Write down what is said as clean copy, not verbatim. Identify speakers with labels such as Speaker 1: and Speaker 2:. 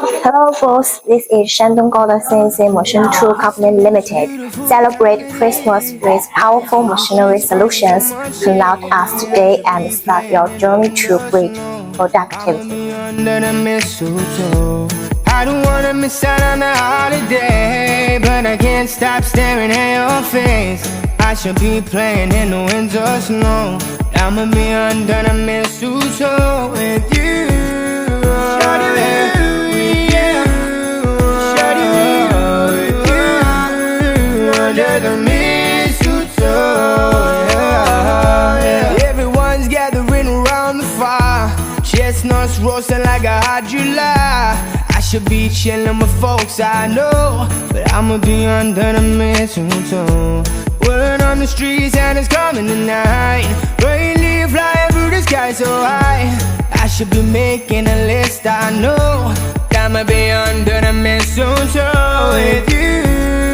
Speaker 1: Hello, boss. This is Shandong Golden CNC Machine Tool Company Limited. Celebrate Christmas with powerful machinery solutions. Connect us today and start your journey to great productivity.
Speaker 2: I don't wanna miss out on the holiday, but I can't stop staring at your face. I should be playing in the winter snow. I'ma be under the mistletoe with you. Shawty, with you. Shawty, with you. Under the mistletoe. Yeah. Everyone's gathering around the fire. Chestnuts roasting like a hot July. I should be chilling with folks I know, but I'ma be under the mistletoe. Word on the street, Santa's coming tonight. Reindeer flying through the sky so high. I should be making a list, I know. I'ma be under the mistletoe with you.